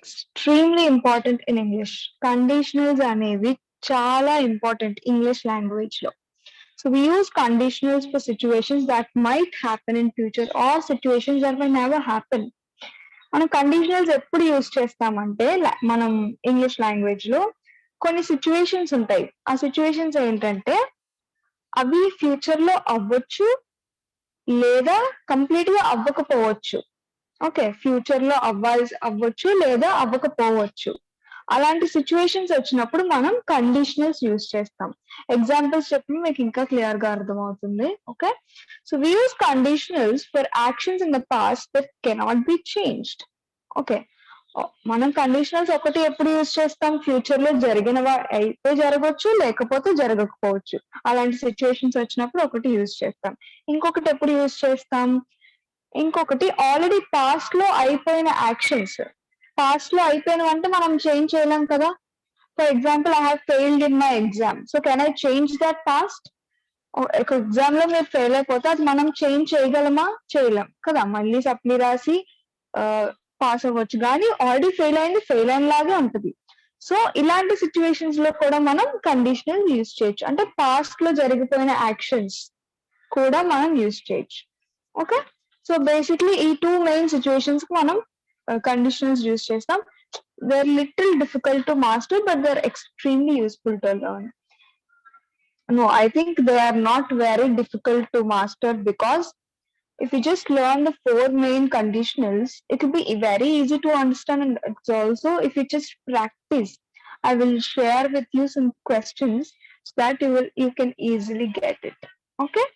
extremely important in English. Conditionals అనేవి చాలా important English language లో. So we use conditionals for situations that might happen in future or situations that may never happen. మనం conditionals ఎప్పుడు use చేస్తామంటే మనం English language లో కొన్ని situations ఉంటాయి. ఆ సిచ్యువేషన్స్ ఏంటంటే అవి ఫ్యూచర్ లో అవ్వచ్చు లేదా కంప్లీట్ గా అవ్వకపోవచ్చు. ఓకే, ఫ్యూచర్ లో అవ్వచ్చు లేదా అవ్వకపోవచ్చు. అలాంటి సిచ్యువేషన్స్ వచ్చినప్పుడు మనం కండిషనల్స్ యూజ్ చేస్తాం. ఎగ్జాంపుల్స్ చెప్పి మీకు ఇంకా క్లియర్ గా అర్థమవుతుంది. Okay, so we use conditionals for actions in the past that cannot be changed. Okay, మనం కండిషనల్స్ ఒకటి ఎప్పుడు యూజ్ చేస్తాం? ఫ్యూచర్ లో జరిగినవా అయితే జరగవచ్చు, లేకపోతే జరగకపోవచ్చు. అలాంటి సిచ్యువేషన్స్ వచ్చినప్పుడు ఒకటి యూజ్ చేస్తాం. ఇంకొకటి ఎప్పుడు యూజ్ చేస్తాం? ఇంకొకటి ఆల్రెడీ పాస్ట్ లో అయిపోయిన యాక్షన్స్. పాస్ట్ లో అయిపోయినవంటే మనం చేంజ్ చేయలేం కదా. For example, I have failed in my exam. So can I change that past? ఒక ఎగ్జామ్ లో మీరు ఫెయిల్ అయిపోతే అది మనం చేంజ్ చేయగలమా? చేయలేం కదా. మళ్ళీ సప్లీ రాసి పాస్ అవ్వచ్చు, కానీ ఆల్రెడీ ఫెయిల్ అయిన లాగే ఉంటుంది. సో ఇలాంటి సిచ్యువేషన్స్ లో కూడా మనం కండిషనల్ యూజ్ చేయొచ్చు. అంటే పాస్ట్ లో జరిగిపోయిన యాక్షన్స్ కూడా మనం యూజ్ చేయొచ్చు. ఓకే, సో బేసిక్లీ ఈ టూ మెయిన్ సిచ్యువేషన్స్ కి మనం కండిషనల్స్ యూజ్ చేస్తాం. They are little difficult to master, but they are extremely useful to learn. No, I think they are not very difficult to master, because if you just learn the four main conditionals, it will be very easy to understand. And it's also, if you just practice, I will share with you some questions so that you can easily get it. Okay,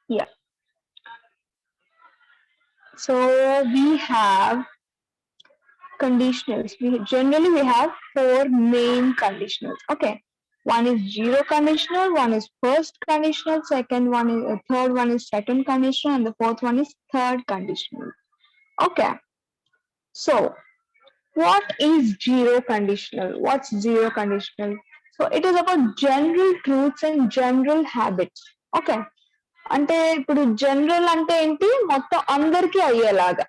yeah. So we have conditionals. We have four main conditionals. Okay, one is zero conditional, one is first conditional, third one is second conditional, and the fourth one is third conditional. Okay, so what is zero conditional? What's zero conditional? So it is about general truths and general habits. Okay, అంటే ఇప్పుడు general అంటే ఏంటి? మొత్తం అందరికీ అయ్యేలాగా.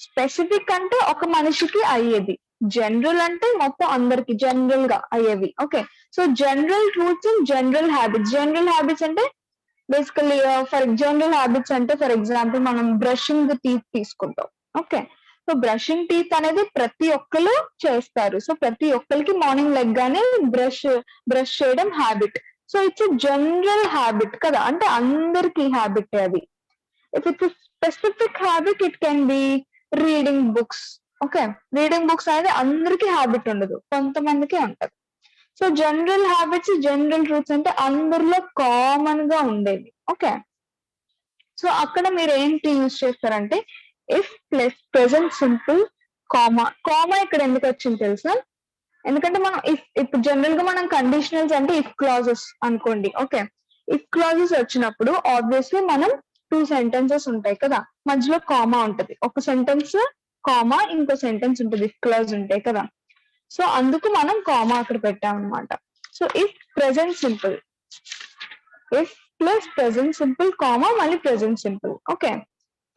Specific అంటే ఒక మనిషికి అయ్యేది. జనరల్ అంటే మొత్తం అందరికి జనరల్ గా అయ్యేవి. Okay, so general truths and general habits. General habits అంటే బేసికలీ జనరల్ హ్యాబిట్స్ అంటే ఫర్ ఎగ్జాంపుల్ మనం బ్రషింగ్ టీత్ తీసుకుంటాం. ఓకే, సో బ్రషింగ్ టీత్ అనేది ప్రతి ఒక్కరు చేస్తారు. సో ప్రతి ఒక్కరికి మార్నింగ్ లెగ్గానే బ్రష్ చేయడం habit. So it's general habit కదా, అంటే అందరికి హ్యాబిట్ అది. If it's specific habit, it can B reading books. Okay, reading books అనేది అందరికి హ్యాబిట్ ఉండదు, కొంతమందికి ఉంటది. So general habits, general truths అంటే అందరిలో కామన్ గా ఉండేవి. ఓకే, సో అక్కడ మీరు ఏంటి యూజ్ చేస్తారంటే if plus present simple comma. Comma ఇక్కడ ఎందుకు వచ్చింది తెలుసా? ఎందుకంటే మనం ఇప్పుడు జనరల్ గా మనం కండిషనల్స్ అంటే ఇఫ్ క్లాజెస్ అనుకోండి. ఓకే, ఇఫ్ క్లాజెస్ వచ్చినప్పుడు ఆబ్వియస్లీ మనం టూ సెంటెన్సెస్ ఉంటాయి కదా, మధ్యలో కామా ఉంటది. ఒక సెంటెన్స్ కామా, ఇంకో సెంటెన్స్ ఉంటుంది ఇఫ్ క్లాజ్ ఉంటాయి కదా. సో అందుకు మనం కామా అక్కడ పెట్టాం అనమాట. So if present simple, if plus present simple comma మళ్ళీ present simple. Okay,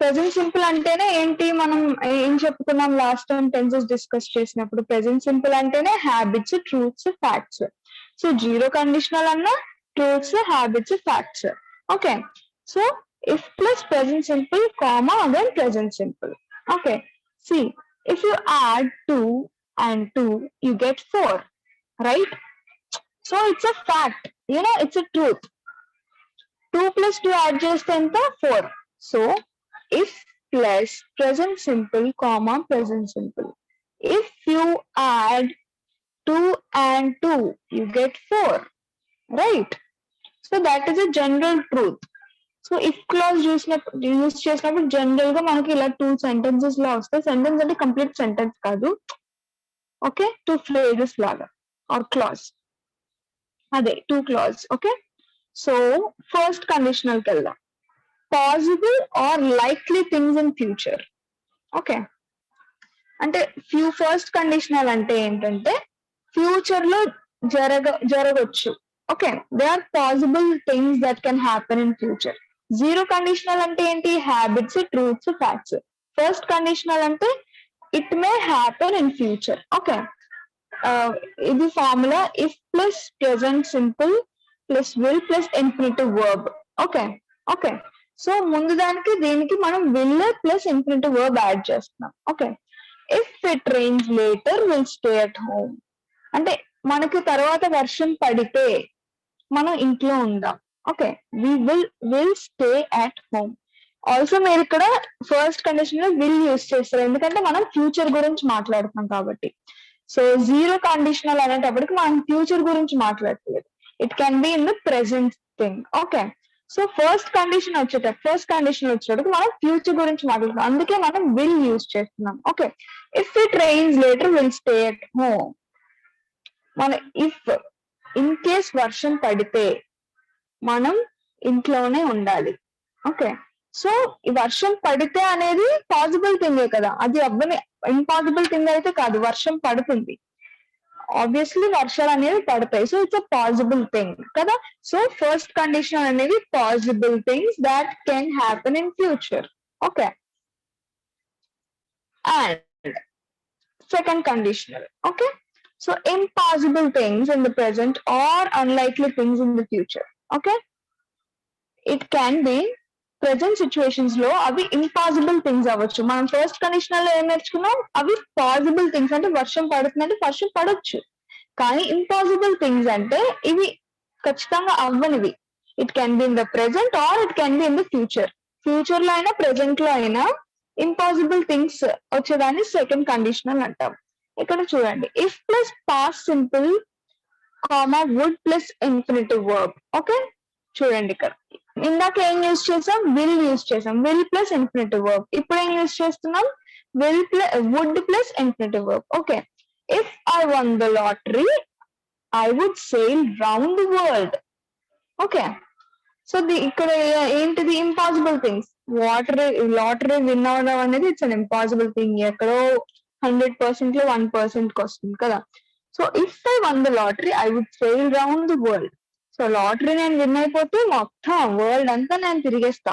present simple అంటేనే ఏంటి? మనం ఏం చెప్పుకున్నాం లాస్ట్ టైం టెన్సెస్ డిస్కస్ చేసినప్పుడు? ప్రెసెంట్ సింపుల్ అంటేనే habits, truths, facts. So zero conditional అన్న truths, habits, facts. Okay, so if plus present simple comma again present simple. Okay, see if you add 2 and 2 you get 4, right? So it's a fact, it's a truth. 2 plus 2 add చేస్తే ఎంత? 4. So if plus present simple comma present simple, if you add 2 and 2 you get 4, right? So that is a general truth. So if clause use చేసినప్పుడు general గా మనకి ఇలా 2 sentences లా వస్తాయి. Sentence అంటే complete sentence కాదు. ఓకే, 2 phrases లాగా or clause, అదే 2 clause. Okay, so first conditional కి వెళ్దాం. Possible or likely things in future. Okay, అంటే ఫస్ట్ కండిషనల్ అంటే ఏంటంటే ఫ్యూచర్ లో జరగవచ్చు. Okay, they are possible things that can happen in future. Zero conditional అంటే ఏంటి? Habits, truths, facts. First conditional అంటే it may happen in future. Okay. ఇది formula if plus present simple plus will plus infinitive verb. Okay okay. So ముందు దానికి దీనికి మనం will plus infinitive verb add చేస్తున్నాం. Okay. If it rains later will stay at home అంటే మనకి తర్వాత వర్షం పడితే మనం ఇంట్లో ఉందాం. Okay. We will stay at home. Also మీరు ఇక్కడ ఫస్ట్ కండిషన్ లో విల్ యూస్ చేస్తారు ఎందుకంటే మనం ఫ్యూచర్ గురించి మాట్లాడుతున్నాం కాబట్టి. సో జీరో కండిషనల్ అనేటప్పటికి మనం ఫ్యూచర్ గురించి మాట్లాడలేదు. It can be in the present thing. Okay. So first condition వచ్చేటప్పుడు మనం ఫ్యూచర్ గురించి మాట్లాడుతున్నాం అందుకే మనం విల్ యూజ్ చేస్తున్నాం. Okay. If it rains later will stay at home. మన ఇఫ్ ఇన్ కేస్ వర్షం పడితే మనం ఇంట్లోనే ఉండాలి. ఓకే. సో ఈ వర్షం పడితే అనేది పాసిబుల్ థింగే కదా, అది అవ్వని ఇంపాసిబుల్ థింగ్ అయితే కాదు. వర్షం పడుతుంది, ఆబ్వియస్లీ వర్షాలు అనేవి పడతాయి. So it's a possible thing కదా. సో ఫస్ట్ కండిషన్ అనేది possible things that can happen in future. Okay. And second conditional. Okay. So impossible things in the present or unlikely things in the future. Okay. It can be present situations లో అవి impossible things అవ్వచ్చు. మనం first conditional లో ఏం నేర్చుకున్నాం, అవి possible things అంటే వర్షం పడుతుందంటే వర్షం పడొచ్చు. కానీ ఇంపాసిబుల్ థింగ్స్ అంటే ఇవి ఖచ్చితంగా అవ్వనివి. It can be in the present or it can be in the future. Future లో అయినా ప్రెసెంట్ లో అయినా ఇంపాసిబుల్ థింగ్స్ వచ్చేదాన్ని సెకండ్ కండిషనల్ అంటాం. ఇక్కడ చూడండి, if plus past simple comma would plus infinitive verb. Okay. చూడండి ఇక్కడ ఇందాక ఏం యూజ్ చేసాం, విల్ యూజ్ చేసాం, విల్ ప్లస్ ఇన్ఫినిటివ్ వర్బ్. ఇప్పుడు ఏం యూజ్ చేస్తున్నాం, will plus would plus infinitive verb. Okay. If I won the lottery I would sail round the world. Okay. So ఇక్కడ ఏంటిది, ఇంపాసిబుల్ థింగ్స్. లాటరీ విన్ అవడం అనేది it's an impossible thing. ఎక్కడో 100% లో 1% వస్తుంది కదా. So if I won the lottery I would sail round the world. So lottery నేను win అయిపోతే మొత్తం వరల్డ్ అంతా నేను తిరిగేస్తా.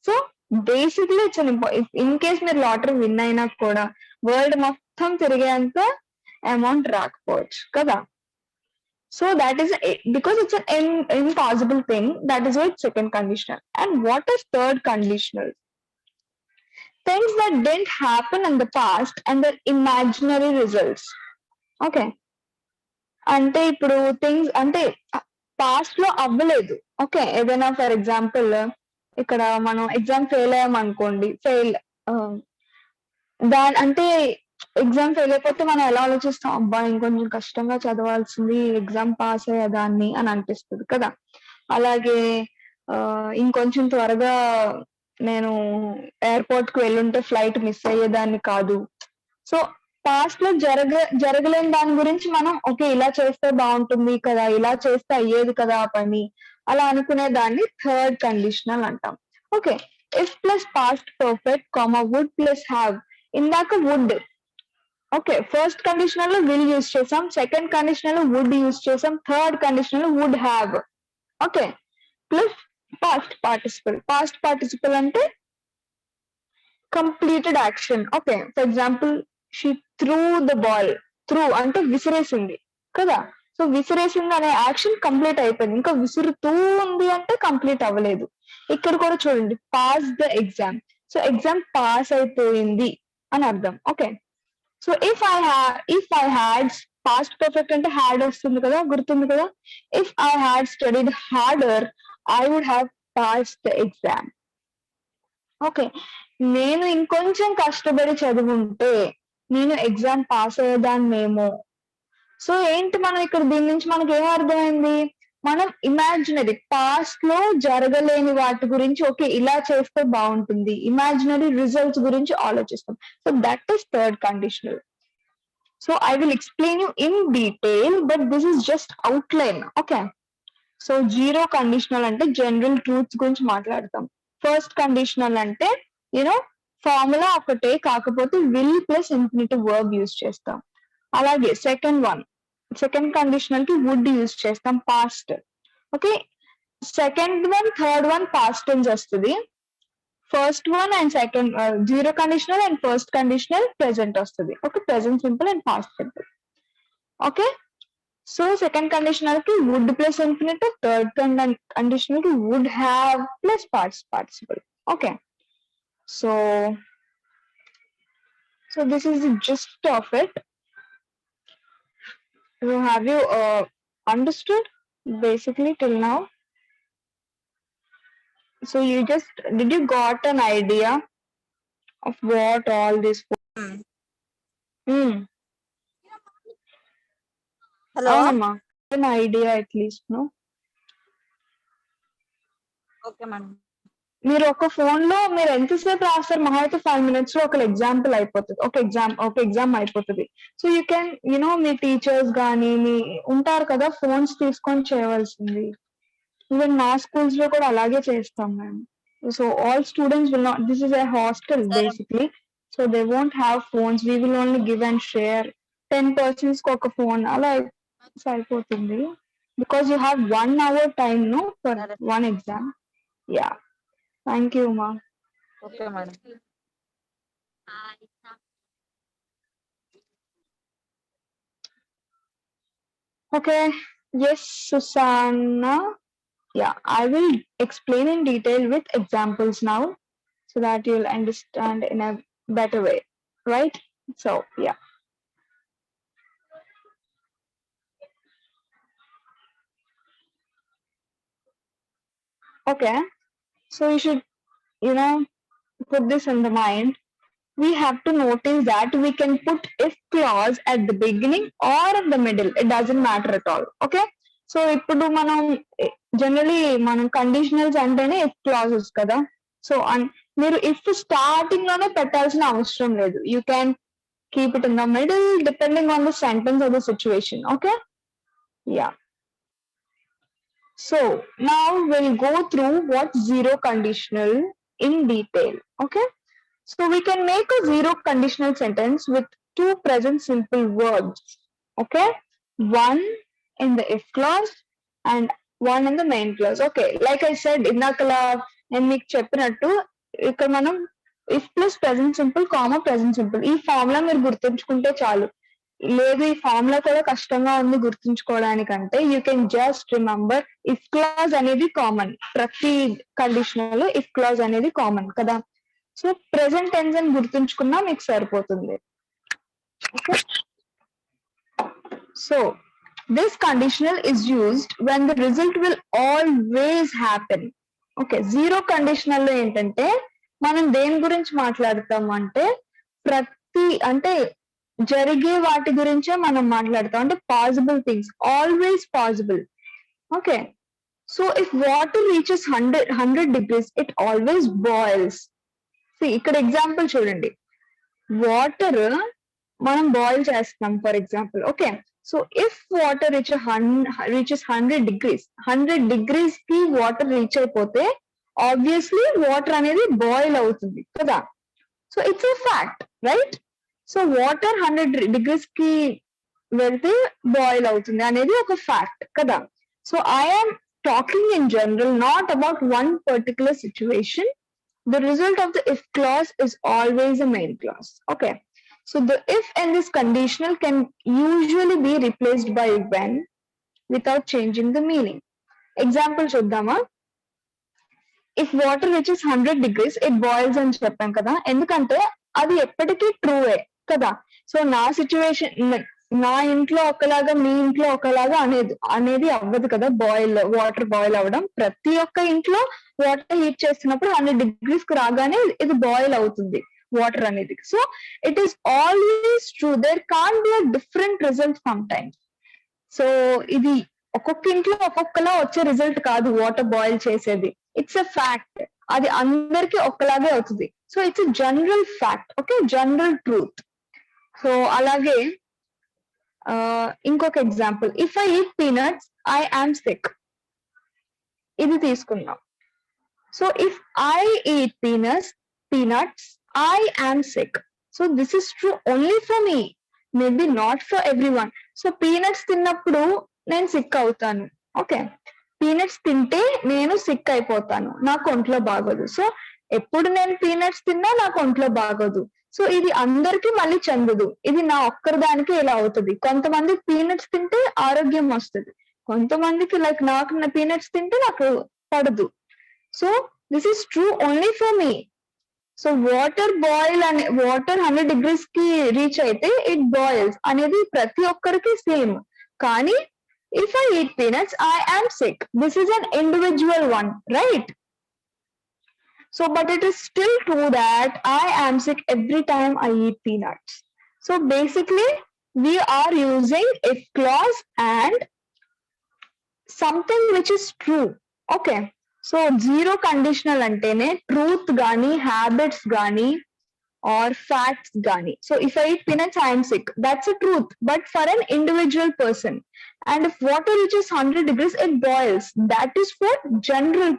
So basically it's in case మీరు లాటరీ విన్ అయినా కూడా వరల్డ్ మొత్తం తిరిగేంత అమౌంట్ రాకపోవచ్చు కదా. So that is because it's an impossible thing. That is why second conditional. And what is third conditional? Things that didn't happen in the past and their imaginary results. Okay. అంటే ఇప్పుడు things అంటే past లో అవ్వలేదు. Okay. ఏదైనా for example ఇక్కడ మనం exam fail అయ్యామనుకోండి, అంటే exam fail అయిపోతే మనం ఎలా ఆలోచిస్తాం, అబ్బా ఇంకొంచెం కష్టంగా చదవాల్సింది, ఎగ్జామ్ పాస్ అయ్యేదాన్ని అని అనిపిస్తుంది కదా. అలాగే ఇంకొంచెం త్వరగా నేను ఎయిర్పోర్ట్ కు వెళ్ళుంటే ఫ్లైట్ మిస్ అయ్యేదాన్ని కాదు. సో పాస్ట్ లో జరగలేని దాని గురించి మనం ఓకే ఇలా చేస్తే బాగుంటుంది కదా, ఇలా చేస్తే అయ్యేది కదా ఆ పని, అలా అనుకునే దాన్ని థర్డ్ కండిషనల్ అంటాం. Okay. If plus past perfect comma would plus have. ఇందాక వుడ్. ఓకే. ఫస్ట్ కండిషనల్ లో విల్ యూజ్ చేసాం, సెకండ్ కండిషనల్ లో వుడ్ యూజ్ చేసాం, థర్డ్ కండిషనల్ లో would have. Okay. Plus past participle. Past participle అంటే completed action. Okay. For example she threw the ball. Threw అంటే విసిరేసింది కదా. సో విసిరేసింది అనే యాక్షన్ కంప్లీట్ అయిపోయింది. ఇంకా విసురుతూ ఉంది అంటే కంప్లీట్ అవ్వలేదు. ఇక్కడ కూడా చూడండి, pass the exam. So exam pass అయిపోయింది అని అర్థం. Okay. So if I had past perfect అంటే హ్యాడ్ వస్తుంది కదా, గుర్తుంది కదా. If I had studied harder I would have pass the exam. Okay. నేను ఇంకొంచెం కష్టపడి చదువుంటే నేను ఎగ్జామ్ పాస్ అయ్యేదాన్నేమో. సో ఏంటి, మనం ఇక్కడ దీని నుంచి మనకి ఏం అర్థమైంది, మనం ఇమాజినరీ పాస్ట్ లో జరగలేని వాటి గురించి ఓకే ఇలా చేస్తే బాగుంటుంది, ఇమాజినరీ రిజల్ట్స్ గురించి ఆలోచిస్తాం. So that is third conditional. So I will explain you in detail but this is just outline. Okay. So zero conditional అంటే జనరల్ ట్రూత్స్ గురించి మాట్లాడతాం. ఫస్ట్ కండిషనల్ అంటే యూనో ఫార్ములా ఒకటే, కాకపోతే will plus infinitive verb use చేస్తాం. అలాగే second conditional కి would use చేస్తాం, past. Okay. Second one third one past tense వస్తుంది, first one and second zero conditional and first conditional present వస్తుంది. Okay, present simple and past simple. Okay, so second conditional ki would plus infinitive, third conditional ki would have plus participle. Okay, so this is the gist of it. So have you understood basically till now? So did you got an idea of what all this? Hello. Avunamma, an idea at least, no? Okay, madam. మీరు ఒక phone లో మీరు ఎంతసేపు రాస్తారు, మహా అయితే 5 minutes లో ఒక ఎగ్జాంపుల్ అయిపోతుంది, ఒక ఎగ్జామ్ అయిపోతుంది. So you can me teachers కానీ మీ ఉంటారు కదా ఫోన్స్ తీసుకొని చేయవలసింది. ఈవెన్ మా స్కూల్స్ లో కూడా అలాగే చేస్తాం మేము. So all students will not, this is a hostel basically, so they won't have phones, we will only give and share 10 persons కి ఒక ఫోన్ అలా అయిపోతుంది. Because you have 1 hour time no for one exam. Yeah. Thank you, ma. Okay, madam. Okay. Yes, Susanna. Yeah, I will explain in detail with examples now so that you'll understand in a better way, right? So, yeah. Okay. So you should, put this in the mind. We have to notice that we can put if clause at the beginning or at the middle. It doesn't matter at all. Okay. So ఇప్పుడు మనం generally మనం conditionals అంటేనే if clauses కదా. So మీరు if starting లోనే పెట్టాల్సిన అవసరం లేదు. You can keep it in the middle depending on the sentence or the situation. Okay, yeah. So now we'll go through what zero conditional in detail. Okay. So we can make a zero conditional sentence with two present simple verbs. Okay. One in the if clause and one in the main clause. Okay. Like I said, innakala నేను మీకు చెప్పినట్టు ఇక్కడ మనం if plus present simple, comma present simple ఈ formula మీరు గుర్తుంచుకుంటే చాలు. లేదు ఈ ఫార్ములా కూడా కష్టంగా ఉంది గుర్తుంచుకోవడానికంటే you can just remember if clause అనేది కామన్. ప్రతి కండిషనల్ లో ఇఫ్ క్లాజ్ అనేది కామన్ కదా. సో ప్రెసెంట్ టెన్స్ అని గుర్తుంచుకున్నా మీకు సరిపోతుంది. Okay, so this conditional is used when the result will always happen. Okay, zero conditional లో ఏంటంటే మనం దేని గురించి మాట్లాడతాం అంటే అంటే జరిగే వాటి గురించే మనం మాట్లాడతాం, అంటే possible things, always possible. Okay, so if water reaches 100 degrees it always boils. ఇక్కడ ఎగ్జాంపుల్ చూడండి, వాటర్ మనం బాయిల్ చేస్తాం for example. Okay, so if water reaches 100 degrees, 100 degrees కి వాటర్ రీచ్ అయిపోతే ఆబ్వియస్లీ వాటర్ అనేది బాయిల్ అవుతుంది కదా. So it's a fact, right? So water 100 degrees కి వెళ్తే బాయిల్ అవుతుంది అనేది ఒక ఫ్యాక్ట్ కదా. So I'm talking in general, not about one particular situation. The result of the if clause is always a main clause. Okay, so the if and this conditional can usually be replaced by when without changing the meaning. Example చూద్దామా? If water reaches 100 degrees it boils అని చెప్పాం కదా, ఎందుకంటే అది ఎప్పటికీ true way కదా. So నా situation, నా ఇంట్లో ఒకలాగా మీ ఇంట్లో ఒకలాగా అనేది అవ్వదు కదా. వాటర్ బాయిల్ అవ్వడం, ప్రతి ఒక్క ఇంట్లో వాటర్ హీట్ చేస్తున్నప్పుడు 100 degrees కు రాగానే ఇది బాయిల్ అవుతుంది వాటర్ అనేది. So it is always true, there can't be a different result sometimes. So ఇది ఒక్కొక్క ఇంట్లో ఒక్కొక్కలా వచ్చే రిజల్ట్ కాదు వాటర్ బాయిల్ చేసేది. ఇట్స్ ఎ ఫ్యాక్ట్, అది అందరికి ఒక్కలాగే అవుతుంది. So it's a general fact. Okay, general truth. So అలాగే ఇంకొక example, if I eat peanuts I am sick. ఇది తీసుకుందాం. So if I eat peanuts I am sick. So this is true only for me, maybe not for every one. So peanuts తిన్నప్పుడు నేను sick అవుతాను. Okay, peanuts తింటే నేను sick అయిపోతాను, నాకు ఒంట్లో బాగోదు. సో ఎప్పుడు నేను పీనట్స్ తిన్నా నాకు ఒంట్లో బాగోదు. సో ఇది అందరికి మళ్ళీ చెందదు. ఇది నా ఒక్కరి దానికి ఇలా అవుతుంది. కొంతమంది పీనట్స్ తింటే ఆరోగ్యం వస్తుంది, కొంతమందికి లైక్ నాకు నా పీనట్స్ తింటే నాకు పడదు. So this is true only for me. So water boil అనే వాటర్ 100 degrees కి రీచ్ అయితే ఇట్ బాయిల్స్ అనేది ప్రతి ఒక్కరికి సేమ్. కానీ if I eat peanuts I am sick. This is an individual one, right? So but it is still true that I am sick every time I eat peanuts. So basically we are using if clause and something which is true. Okay, so zero conditional antene truth gani, habits gani, or facts gani. So if I eat peanuts I am sick, that's a truth, but for an individual person. And if water reaches 100 degrees it boils, that is for general,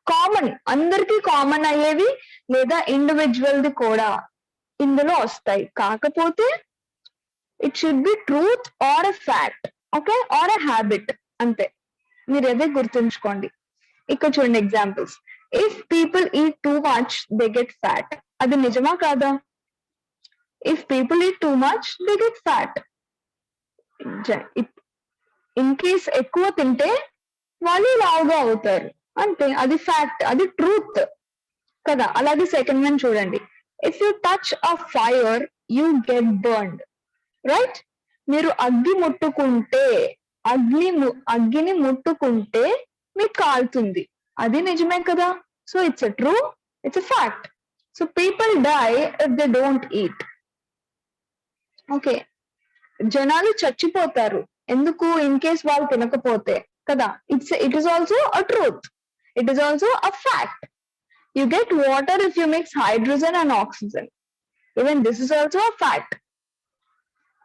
common, అందరికి common అయ్యేవి లేదా individual ది కూడా ఇందులో వస్తాయి. కాకపోతే it should be truth or a fact, okay, or a habit, అంతే. మీరు అదే గుర్తుంచుకోండి. ఇక్కడ చూడండి examples. If people eat too much they get fat, అది నిజమా కాదా? If people eat too much they get fat. In case ఎక్కువ తింటే వాళ్ళు లావుగా అవుతారు, అంతే. అది ఫ్యాక్ట్, అది ట్రూత్ కదా. అలాగే సెకండ్ వన్ చూడండి. If you touch a fire you get burned, right? మీరు అగ్గి ముట్టుకుంటే, అగ్గిని ముట్టుకుంటే మీకు కాలుతుంది, అది నిజమే కదా. So it's a true, it's a fact. So people die if they don't eat. Okay, జనాలు చచ్చిపోతారు ఎందుకు? ఇన్ కేస్ వాళ్ళు తినకపోతే కదా. It is also a truth, it is also a fact. You get water if you mix hydrogen and oxygen. Even this is also a fact.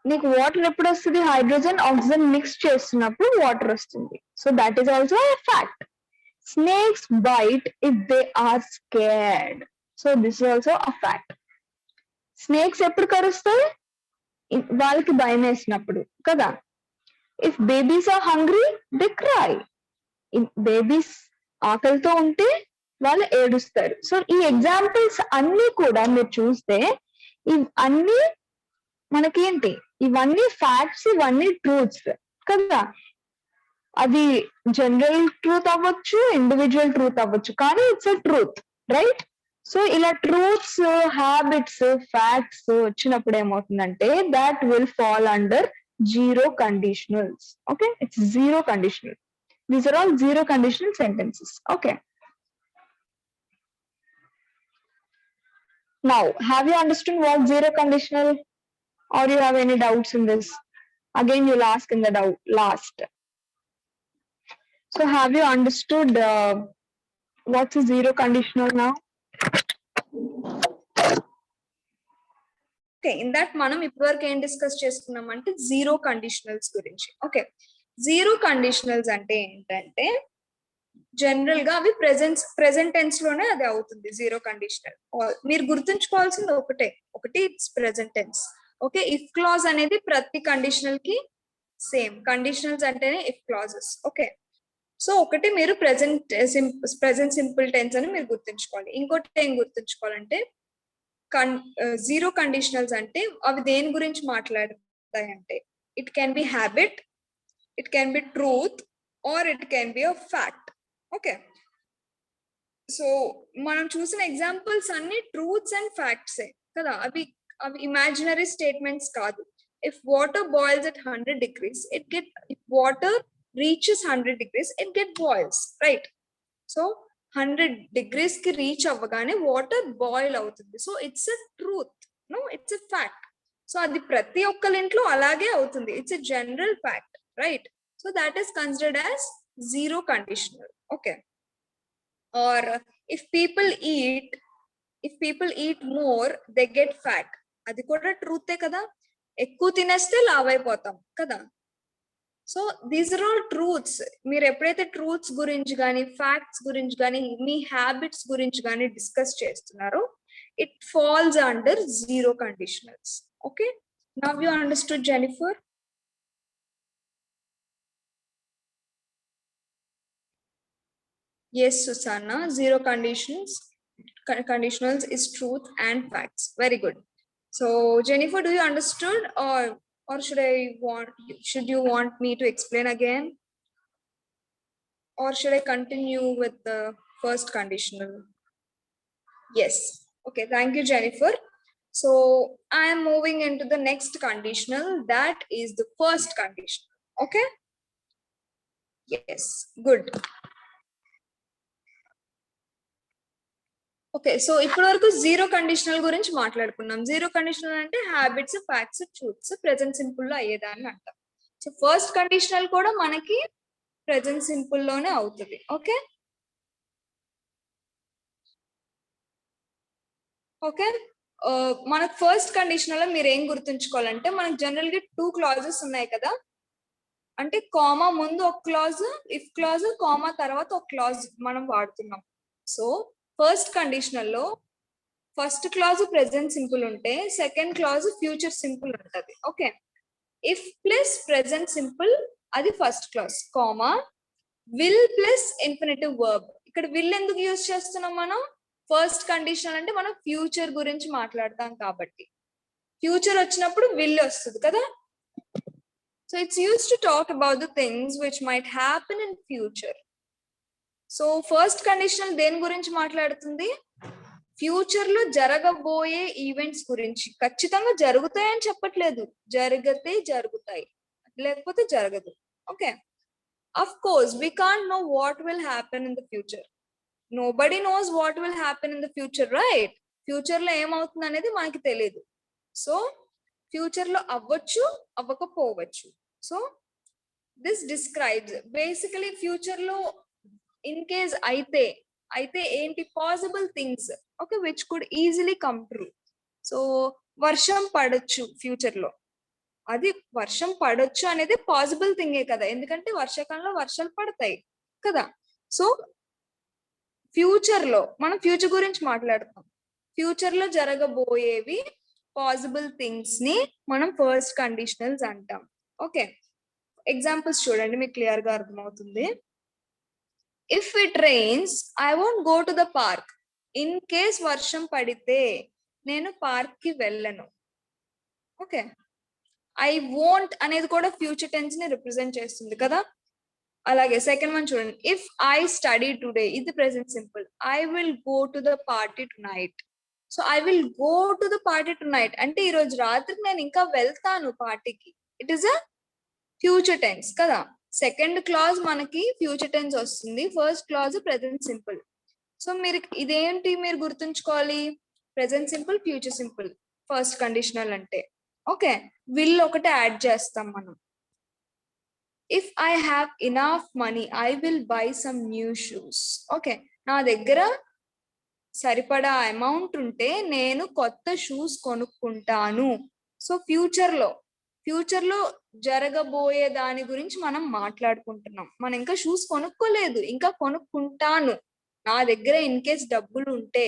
నీకు water ఎప్పుడు వస్తుంది? Hydrogen oxygen mix చేస్తున్నప్పుడు water వస్తుంది. So that is also a fact. Snakes bite if they are scared. So this is also a fact. Snakes ఎప్పుడు కరుస్తాయి? వాళ్ళకి భయం వేసినప్పుడు కదా. If babies are hungry they cry. Babies ఆకలితో ఉంటే వాళ్ళు ఏడుస్తారు. సో ఈ ఎగ్జాంపుల్స్ అన్ని కూడా మీరు చూస్తే అన్ని మనకేంటి? ఇవన్నీ ఫ్యాక్ట్స్, ఇవన్నీ ట్రూత్స్ కదా. అది జనరల్ ట్రూత్ అవ్వచ్చు, ఇండివిజువల్ ట్రూత్ అవ్వచ్చు, కానీ it's a truth, right? So ఇలా ట్రూత్స్, హ్యాబిట్స్, ఫ్యాక్ట్స్ వచ్చినప్పుడు ఏమవుతుందంటే that will fall under zero conditionals. Okay, it's zero conditional. These are all zero conditional sentences. Okay. Now, have you understood what zero conditional, or you have any doubts in this? Again, you'll ask in the last. So, have you understood what's a zero conditional now? Okay, in that మనం ఇప్పటివరకు ఏం discuss చేసుకున్నామంటే zero conditionals గురించి. Okay, zero conditionals అంటే ఏంటంటే general గా అవి present tense లోనే అది అవుతుంది. జీరో కండిషనల్ మీరు గుర్తుంచుకోవాల్సింది ఒకటి it's present tense. Okay, if clause అనేది ప్రతి కండిషనల్ కి సేమ్. కండిషనల్స్ అంటేనే ఇఫ్ క్లాజెస్. ఓకే, సో ఒకటి మీరు ప్రెసెంట్ సింపుల్ టెన్స్ అని మీరు గుర్తుంచుకోవాలి. ఇంకోటి ఏం గుర్తుంచుకోవాలంటే జీరో కండిషనల్స్ అంటే అవి దేని గురించి మాట్లాడతాయి అంటే it can B habit, it can be truth, or it can be a fact. Okay, so మనం చూసిన ఎగ్జాంపుల్స్ అన్ని ట్రూత్స్ అండ్ ఫ్యాక్ట్స్ కదా. అవి ఇమాజినరీ స్టేట్మెంట్స్ కాదు. if water boils at 100 degrees if water reaches 100 degrees it get boils, right? so 100 degrees కి reach అవ్వగానే water boil అవుతుంది. So it's a truth, no, it's a fact. So అది ప్రతి ఒక్కరి ఇంట్లో అలాగే అవుతుంది. It's a general fact, right? So that is considered as zero conditional. Okay, or if people eat more they get fat, అది కూడా ట్రూతే కదా. ఎక్కువ తినేస్తే లావ్ అయిపోతాం కదా. So these are all truths. మీరు ఎప్పుడైతే ట్రూత్స్ గురించి కానీ ఫ్యాక్ట్స్ గురించి కానీ మీ హ్యాబిట్స్ గురించి కానీ డిస్కస్ చేస్తున్నారో it falls under zero conditionals. Okay, now you understood Jennifer? Yes, Susanna, zero conditions. conditionals is truth and facts. Very good. So Jennifer, do you understood, or should you want me to explain again, or should I continue with the first conditional? Yes. Okay, thank you, Jennifer. So I am moving into the next conditional, that is the first conditional. Okay. Yes, good. Okay, so ఇప్పటి వరకు zero conditional గురించి మాట్లాడుకున్నాం. Zero conditional అంటే habits, facts, truths present simple లో అయ్యేదాన్ని అంటాం. So first conditional కూడా మనకి ప్రెజెంట్ సింపుల్ లోనే అవుతుంది. ఓకే ఓకే మనకు ఫస్ట్ కండిషనల్ లో మీరు ఏం గుర్తుంచుకోవాలంటే, మనకు జనరల్ గా 2 క్లాజెస్ ఉన్నాయి కదా, అంటే కామా ముందు ఒక క్లాజ్, ఇఫ్ క్లాజ్, కామా తర్వాత ఒక క్లాజ్ మనం వాడుతున్నాం. సో ఫస్ట్ కండిషనల్ లో ఫస్ట్ క్లాజ్ ప్రెజెంట్ సింపుల్ ఉంటే సెకండ్ క్లాజ్ ఫ్యూచర్ సింపుల్ ఉంటది. Okay, if plus present simple అది first clause, comma will plus infinitive verb. ఇక్కడ విల్ ఎందుకు యూజ్ చేస్తున్నాం మనం? ఫస్ట్ కండిషనల్ అంటే మనం ఫ్యూచర్ గురించి మాట్లాడతాం కాబట్టి ఫ్యూచర్ వచ్చినప్పుడు విల్ వస్తుంది కదా. So it's used to talk about the things which might happen in future. So first conditional దేని గురించి మాట్లాడుతుంది? ఫ్యూచర్ లో జరగబోయే ఈవెంట్స్ గురించి. ఖచ్చితంగా జరుగుతాయని చెప్పట్లేదు, జరిగితే జరుగుతాయి లేకపోతే జరగదు. Okay, of course we can't know what will happen in the future. Nobody knows what will happen in the future, right? Future లో ఏమవుతుంది అనేది మనకి తెలియదు. సో ఫ్యూచర్ లో అవ్వచ్చు, అవ్వకపోవచ్చు. So this describes basically future లో ఇన్ కేస్ అయితే ఏంటి possible things, okay, which could easily come true. So వర్షం పడొచ్చు ఫ్యూచర్ లో, అది వర్షం పడొచ్చు అనేది పాసిబుల్ థింగే కదా, ఎందుకంటే వర్షాకాలంలో వర్షాలు పడతాయి కదా. సో ఫ్యూచర్ లో మనం ఫ్యూచర్ గురించి మాట్లాడతాం. ఫ్యూచర్ లో జరగబోయేవి పాసిబుల్ థింగ్స్ ని మనం ఫస్ట్ కండిషనల్స్ అంటాం. ఓకే, ఎగ్జాంపుల్స్ చూడండి, మీకు క్లియర్ గా అర్థమవుతుంది. If it rains I won't go to the park. In case వర్షం పడితే నేను పార్క్ కి వెళ్ళను. ఓకే, ఐ వోంట్ అనేది కూడా ఫ్యూచర్ టెన్స్ ని రిప్రజెంట్ చేస్తుంది కదా. అలాగే సెకండ్ వన్ చూడండి, ఇఫ్ ఐ స్టడీ టుడే, ఇది present simple. I will go to the party tonight. So I will go to the party tonight అంటే ఈ రోజు రాత్రికి నేను ఇంకా వెళ్తాను పార్టీకి. It is a future tense కదా. సెకండ్ క్లాజ్ మనకి ఫ్యూచర్ టెన్స్ వస్తుంది, first clause present simple. So మీరు ఇదేంటి మీరు గుర్తుంచుకోవాలి, present simple, future simple, first conditional అంటే. ఓకే, విల్ ఒకటి యాడ్ చేస్తాం మనం. If I have enough money I will buy some new shoes. Okay, నా దగ్గర సరిపడా అమౌంట్ ఉంటే నేను కొత్త షూస్ కొనుక్కుంటాను. సో ఫ్యూచర్ లో జరగబోయే దాని గురించి మనం మాట్లాడుకుంటున్నాం. మనం ఇంకా షూస్ కొనుక్కోలేదు, ఇంకా కొనుక్కుంటాను. నా దగ్గర ఇన్ కేస్ డబ్బులు ఉంటే,